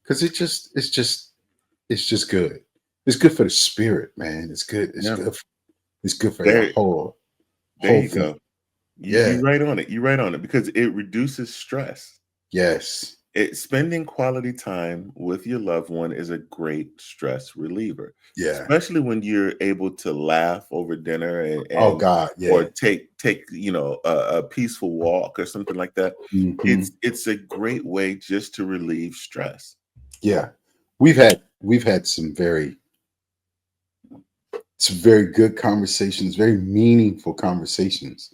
Because it's just good. It's good for the spirit, man. It's good. It's yeah. good. It's good for your There, there whole you thing. go. You Yeah. right on it. You right on it because it reduces stress. Yes. Spending quality time with your loved one is a great stress reliever, Yeah. especially when you're able to laugh over dinner Oh and God. or Yeah. take a peaceful walk or something like that. Hmm. It's a great way just to relieve stress. Yeah. We've had some very good conversations, very meaningful conversations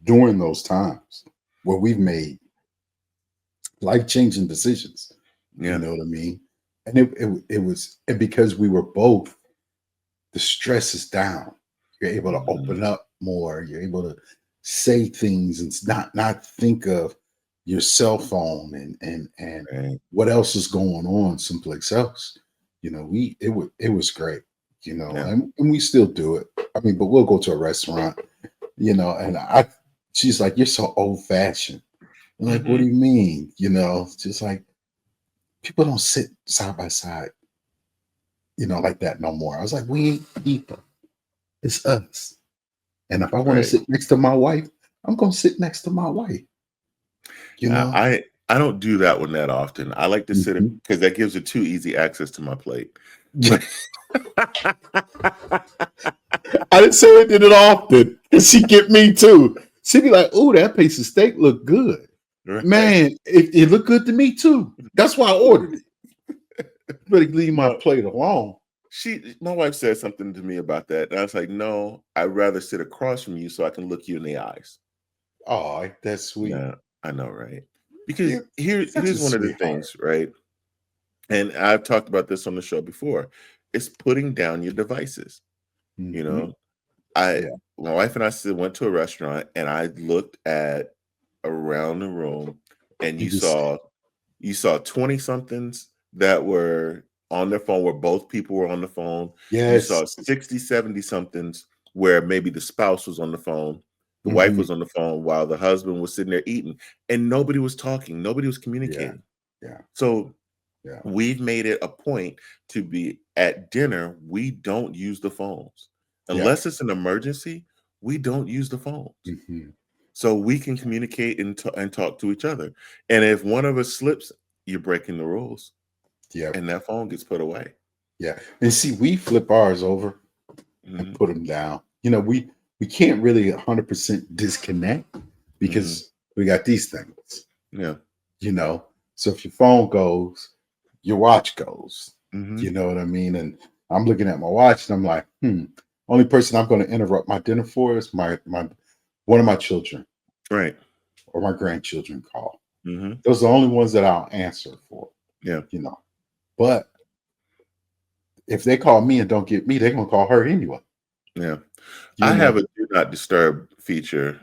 during those times where we've made life-changing decisions. You Yeah. know what I mean? And and because we were both, the stress is down. You're able to Mhm. open up more. You're able to say things and not think of your cell phone and Right. what else is going on someplace else. It was great, Yeah. and we still do it. I mean, but we'll go to a restaurant, and she's like, "You're so old fashioned." I'm like, "What Hmm. do you mean?" Just like people don't sit side by side, like that no more. I was like, "We ain't people. It's us." And if I want to Right. sit next to my wife, I'm gonna sit next to my wife. You I know. I I don't do that one that often. I like to sit Mhm. because that gives her too easy access to my plate. I didn't say I did it often, and she get me too. She be like, "Oh, that piece of steak look good, Right. man. It looked good to me too. That's why I ordered it. You better leave my No, plate alone." my wife said something to me about that, and I was like, "No, I'd rather sit across from you so I can look you in the eyes." Oh, that's sweet. Yeah, I know, right? Because You're such a here's one of the sweetheart. things, right? And I've talked about this on the show before. It's putting down your devices. You Hmm. know, I Yeah, my wife and I went to a restaurant, and I looked at around the room, and you just you saw 20 somethings that were on their phone where both people were on the phone. You yes. saw 60, 70 somethings where maybe the spouse was on the phone, the wife Hmm. was on the phone while the husband was sitting there eating, and nobody was talking, nobody was Yeah, communicating. yeah, So yeah, we've made it a point to be at dinner, we don't use the phones. yeah. Unless it's an emergency, we don't use the phones. Hmm. So we can communicate and talk to each other. And if one of us slips, you're breaking the rules, Yeah, and that phone gets put away. yeah. And see, we flip ours over and Hmm. put them down. We can't really 100% disconnect Hmm. because we got these things, Yeah. you know. So if your phone goes, your watch goes. Hmm. You know what I mean? And I'm looking at my watch and I'm like, only person I'm going to interrupt my dinner for is my one of my children Right. or my grandchildren call. Hmm. Those are the only ones that I'll answer for, Yeah. you know. But if they call me and don't get me, they're gonna call her anyway. Yeah. You I have know. a do not disturb feature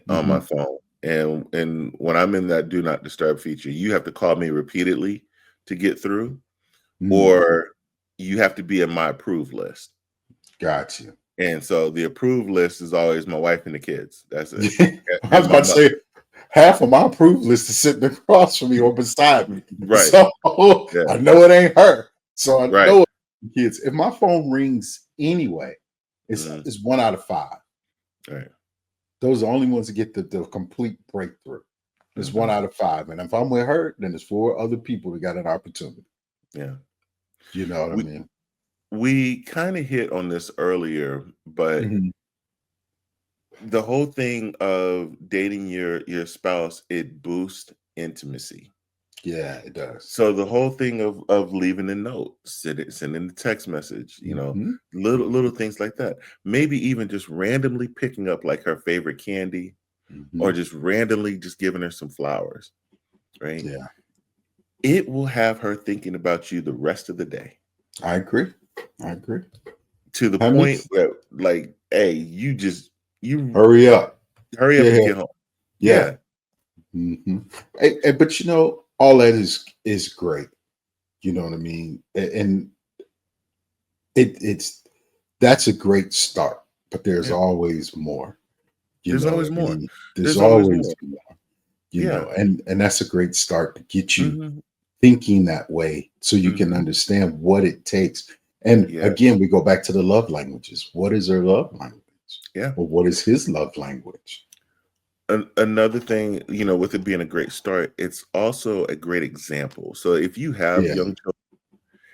on my Hmm. phone. And when I'm in that do not disturb feature, you have to call me repeatedly to get through, Mm, or you have to be in my approved list. got you. And so the approved list is always my wife and the kids. That's it. I was And my about to mother. say half of my approved list is sitting across from me or beside me. Right. So Yeah. I know it ain't her. So I Right. know it's kids. If my phone rings anyway, it's Mhm. it's 1 out of 5. Right. Those are the only ones that get the complete breakthrough. It's one Mhm. out of five. And if I'm with her, then it's 4 other people that got an opportunity. Yeah. You know what I We mean? we kind of hit on this earlier, but Mhm. the whole thing of dating your spouse, it boosts intimacy. Yeah, it does. So the whole thing of leaving a note, sending the text message, Mhm. little things like that. Maybe even just randomly picking up like her favorite candy, or Mhm. just randomly just giving her some flowers, right? Yeah, It will have her thinking about you the rest of the day, I agree. I agree. to the That point makes where like, hey, you hurry up. hurry up Get and here. get home. Yeah. Yeah, But all that is great. You know what I mean? And it's that's a great start, but there's yeah. always more. You There's know always what I more. mean? There's There's always always more. more. Yeah. And that's a great start to get you Hmm. thinking that way so you can Hmm. understand what it takes. And Yeah. again, we go back to the love languages. What is her love language? Yeah. Or what is his love language? Another thing, with it being a great start, it's also a great example. So if you have Yeah, young children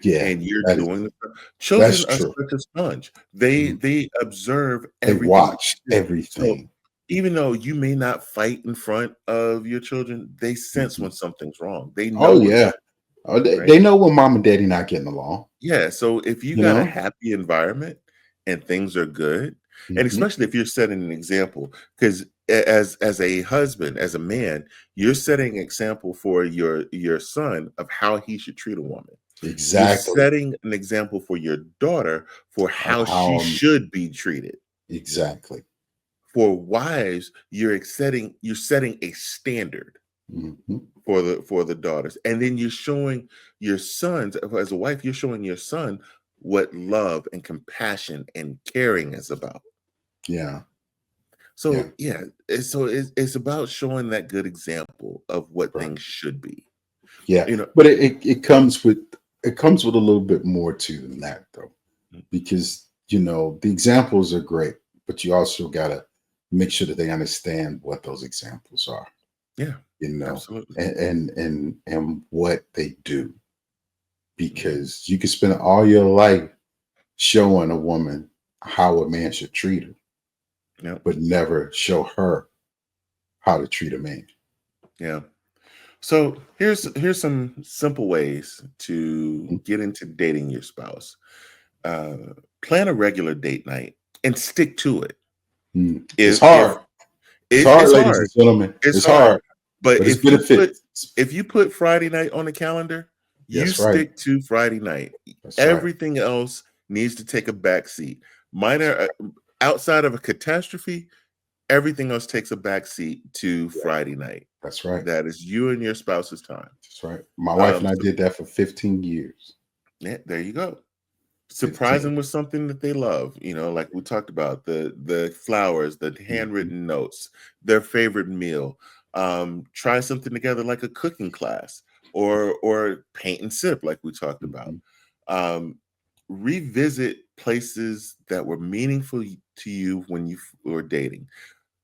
yeah, and you're that is doing this, that's children are true. such a sponge. They Mhm. they observe They everything that watch you do. So everything. even though you may not fight in front of your children, they sense Mhm. when something's wrong. They know Oh when yeah. something's Oh, right. they know when mom and daddy not getting along. Yeah, so if you You got a know. happy environment and things are good, and Hmm. especially if you're setting an example, because as a husband, as a man, you're setting an example for your son of how he should treat a woman. You're Exactly. setting an example for your daughter for Of how she how should be treated. exactly. For wives, you're setting a standard Hmm. for the daughters, and then you're showing your sons, as a wife, you're showing your son what love and compassion and caring is about. Yeah. Yeah. So yeah, it's about showing that good example of what Right. things should be. Yeah. you know But it comes with a little bit more to than that though. Because the examples are great, but you also gotta make sure that they understand what those examples are, yeah, you know, absolutely. and what they do. Mhm. Because you can spend all your life showing a woman how a man should treat her, Yep. but never show her how to treat a man. Yeah. So here's some simple ways to get into dating your spouse. uh Plan a regular date night and stick to it. Mhm. It's If hard. It's hard, It's ladies hard. and gentlemen. It's It's hard. hard, But but it's if you put benefits. if you put Friday night on the calendar, you That's right. stick to Friday night. That's right. Everything else needs to take a back seat. Minor outside of a catastrophe, everything else takes a back seat to Yeah, Friday night. that's right. That is you and your spouse's time. That's right. My wife and I So did that for 15 years. yeah, there you go. Surprise 15. them with something that they love, like we talked about, the flowers, the Mhm, handwritten notes, their favorite meal. Try something together like a cooking class, or paint and sip like we talked about. mhm, Um, Revisit places that were meaningful to you when you were dating.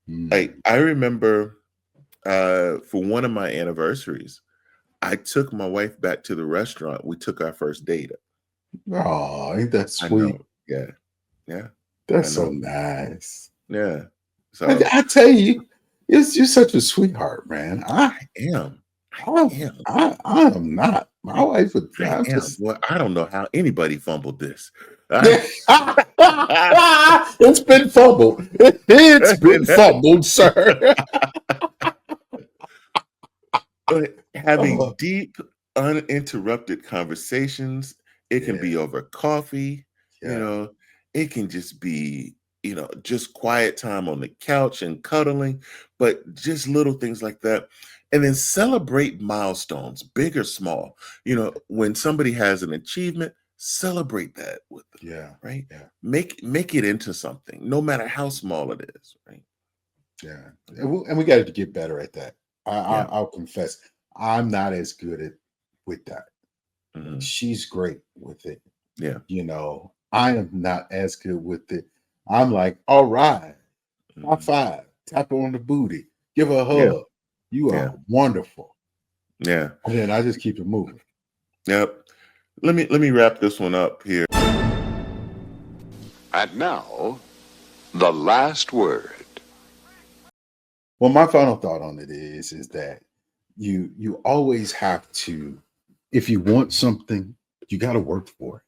mm. I remember for one of my anniversaries, I took my wife back to the restaurant we took our first date. Oh, ain't that I sweet? know. Yeah. Yeah. I That's so know. nice. Yeah. I, So I tell you, you're such a sweetheart, man. I am. I I, am. I am not. My wife would. I I'm am. just. Well, I don't know how anybody fumbled this. It's been fumbled. It's been fumbled, sir. But Oh, having deep, uninterrupted conversations, it can yeah, be over coffee, you yeah, know, it can just be, just quiet time on the couch and cuddling, but just little things like that. And then celebrate milestones, big or small. When somebody has an achievement, celebrate that with them, yeah, right? yeah, Make it into something, no matter how small it is, right? yeah. And we got to get better at that. Yeah. I'll confess, I'm not as good at with that. Hmm. She's great with it. Yeah. I am not as good with it. I'm like, all right, high Hmm. five, tap her on the booty, give her a Yeah. hug. You Yeah. are wonderful. Yeah. And then I just keep it moving. Yep. Let me wrap this one up here. And now, the last word. Well, my final thought on it is that you always have to, if you want something, you got to work for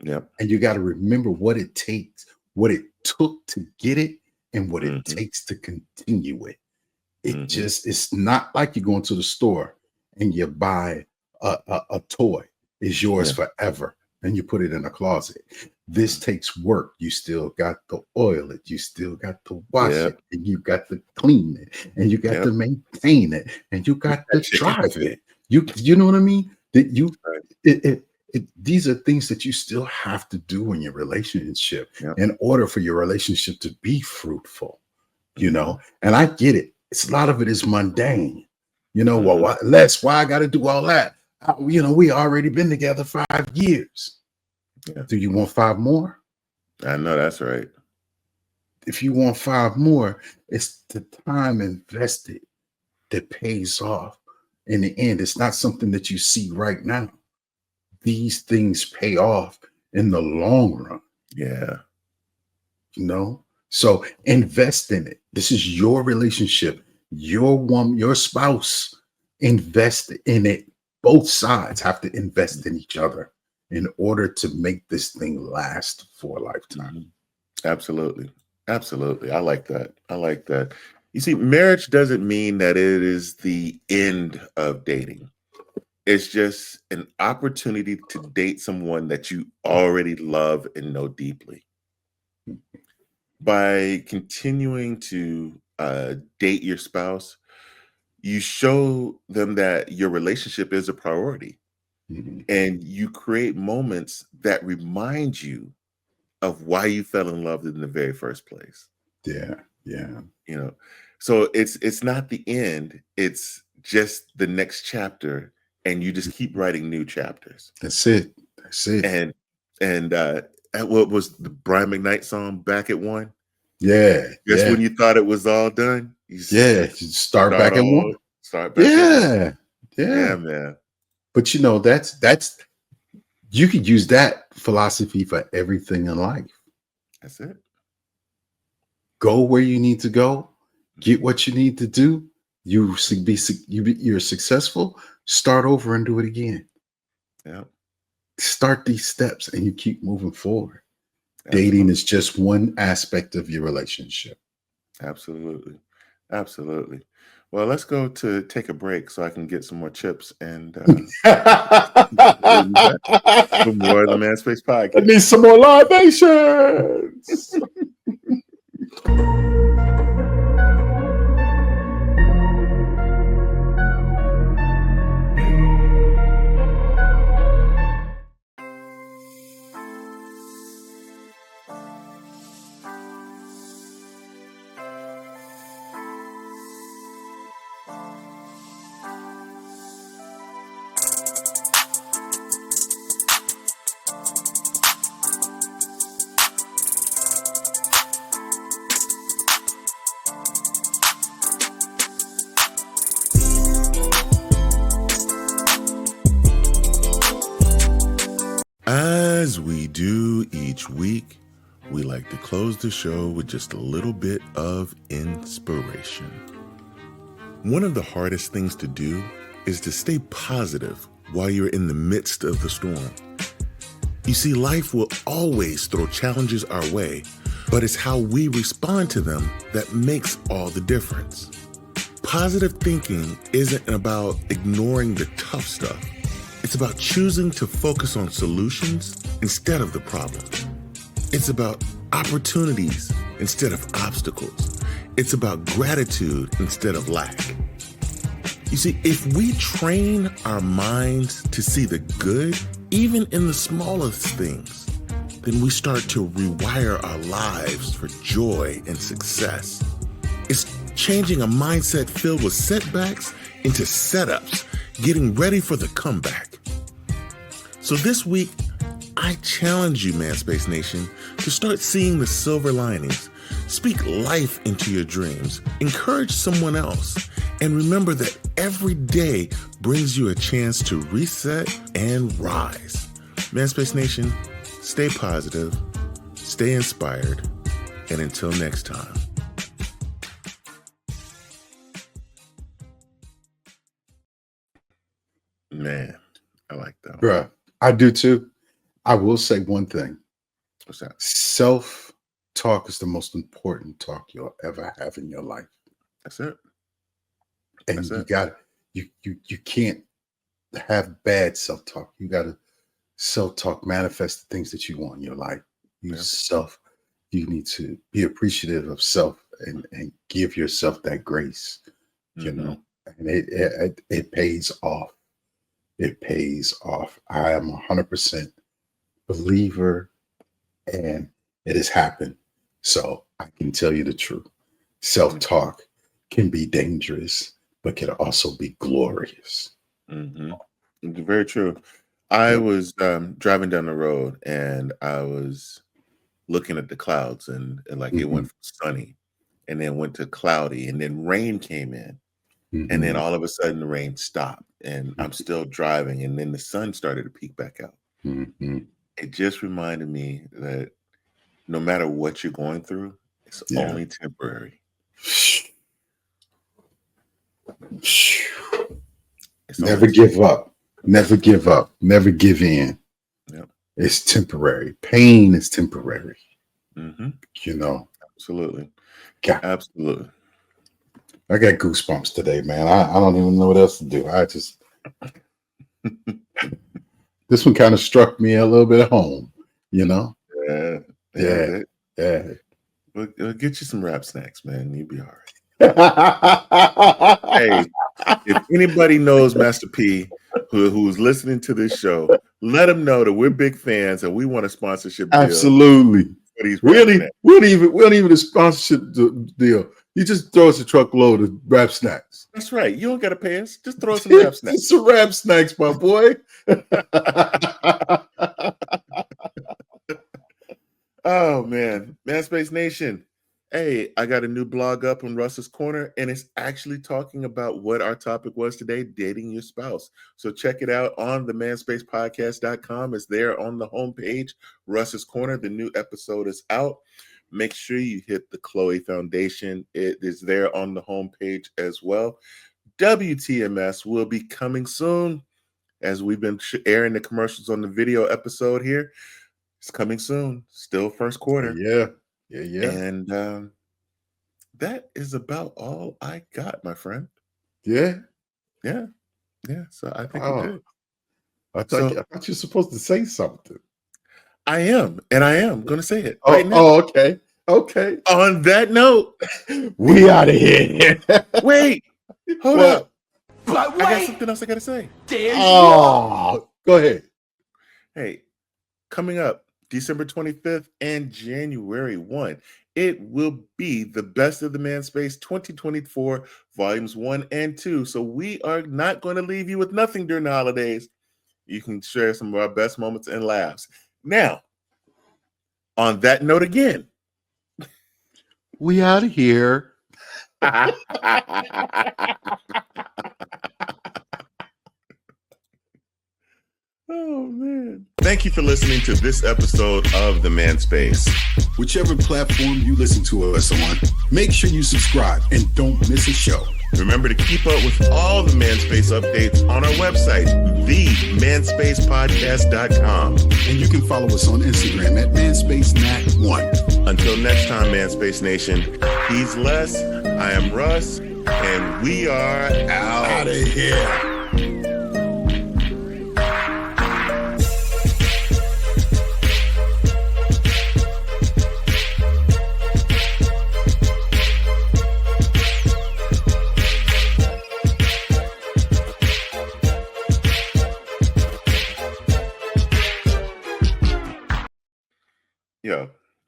it. Yep. And you got to remember what it takes, what it took to get it, and what it Mhm. takes to continue it. It Mhm. just, it's not like you go into the store and you buy a toy. It's yours forever and you put it in a closet. This takes work. You still got to oil it. You still got to wash Yep. it. And you got to clean it. And you got Yep. to maintain it. And you got to that chicken. drive it. You know what I mean? That you Right. these are things that you still have to do in your relationship Yep. in order for your relationship to be fruitful, you Mhm. know. And I get it. It's a lot of it is mundane, you know. Well, Mhm. why I got to do all that? You know, we already been together 5 years. Yeah. Do you want 5 more? I know that's right. If you want 5 more, it's the time invested that pays off in the end. It's not something that you see right now. These things pay off in the long run, Yeah. you know? So invest in it. This is your relationship, your woman, your spouse. Invest in it. Both sides have to invest in each other in order to make this thing last for a lifetime. Mhm. Absolutely. Absolutely. I like that. I like that. You see, marriage doesn't mean that it is the end of dating. It's just an opportunity to date someone that you already love and know deeply. By continuing to date your spouse, you show them that your relationship is a priority Mhm. and you create moments that remind you of why you fell in love in the very first place. Yeah, yeah. You know, so it's not the end, it's just the next chapter, and you just keep writing new chapters. That's it. That's it. And what was the Brian McKnight song, Back at One? Yeah, Just yeah, when you thought it was all done, you yeah. Start back at one. start back at one. Yeah, Yeah, yeah. man. But you know, that's you could use that philosophy for everything in life. That's it. Go where you need to go, get what you need to do. You're successful. Start over and do it again. Yeah, Start these steps and you keep moving forward. Dating absolutely. is just one aspect of your relationship. Absolutely. Absolutely. Well, let's go to take a break so I can get some more chips and we'll be back for more of the Man Space I Podcast. need some more libations. As we do each week, we like to close the show with just a little bit of inspiration. One of the hardest things to do is to stay positive while you're in the midst of the storm. You see, life will always throw challenges our way, but it's how we respond to them that makes all the difference. Positive thinking isn't about ignoring the tough stuff. It's about choosing to focus on solutions instead of the problem. It's about opportunities instead of obstacles. It's about gratitude instead of lack. You see, if we train our minds to see the good, even in the smallest things, then we start to rewire our lives for joy and success. It's changing a mindset filled with setbacks into setups, getting ready for the comeback. So this week, I challenge you, Man Space Nation, to start seeing the silver linings. Speak life into your dreams. Encourage someone else. And remember that every day brings you a chance to reset and rise. Man Space Nation, stay positive, stay inspired, and until next time. I do too. I will say one thing. What's that? Self-talk is the most important talk you'll ever have in your life. That's it. And That's you it. got you can't have bad self-talk. You gotta self-talk manifest the things that you want in your life. You need to be appreciative of self and give yourself that grace, you know, and it pays off. It pays off. I am 100% believer, and it has happened. So I can tell you the truth. Self-talk can be dangerous, but can also be glorious. Very true. I was driving down the road, and I was looking at the clouds, and like it went from sunny, and then went to cloudy, and then rain came in. And then all of a sudden the rain stopped, and I'm still driving, and then the sun started to peek back out. It just reminded me that no matter what you're going through, it's only temporary. Never give up. Never give up. Never give in. Yep. It's temporary. Pain is temporary. You know. Absolutely. Absolutely. I got goosebumps today, man. I don't even know what else to do. I just this one kind of struck me a little bit at home, you know? Yeah. We'll get you some rap snacks, man. You'll be all right. Hey, if anybody knows Master P who's listening to this show, let them know that we're big fans and we want a sponsorship deal. Absolutely. We don't even a sponsorship deal. You just throw us a truckload of rap snacks. That's right. You don't got to pay us. Just throw us some rap snacks. Just some rap snacks, my boy. Oh, man. Manspace Nation. Hey, I got a new blog up on Russ's Corner, and it's actually talking about what our topic was today, dating your spouse. So check it out on the manspacepodcast.com. It's there on the homepage, Russ's Corner. The new episode is out. Make sure you hit the Chloe Foundation. It is there on the homepage as well. WTMS will be coming soon, as we've been airing the commercials on the video episode here. It's coming soon. Still first quarter. Yeah. And that is about all I got, my friend. Yeah. So I think we're good. I thought you were supposed to say something. I am going to say it right now. Oh, okay. On that note, we out of here. Wait, hold up. But wait, I got something else I got to say. Go ahead. Hey, coming up December 25th and January 1, it will be the Best of the Manspace 2024 Volumes 1 and 2. So we are not going to leave you with nothing during the holidays. You can share some of our best moments and laughs. Now, on that note again, we out of here. Oh, man. Thank you for listening to this episode of The Manspace. Whichever platform you listen to us on, make sure you subscribe and don't miss a show. Remember to keep up with all the Manspace updates on our website, themanspacepodcast.com. And you can follow us on Instagram at ManspaceNat1. Until next time, Manspace Nation, he's Les, I am Russ, and we are out of here.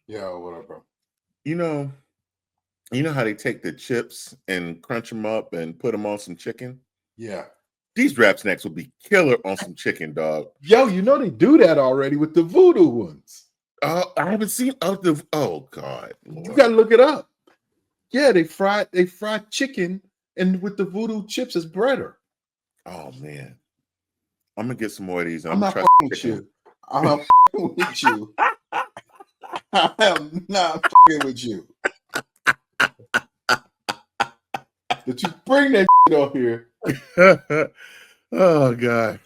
Yo, what up, bro? You know how they take the chips and crunch them up and put them on some chicken? Yeah. These rap snacks would be killer on some chicken, dog. Yo, you know they do that already with the voodoo ones. I haven't seen oh God. Lord. You gotta look it up. Yeah, they fry chicken and with the voodoo chips as breader. Oh man. I'm gonna get some more of these. I'm not fucking with you. I'm not fucking with you. I am not fucking with you. Did you bring that shit up here? Oh God.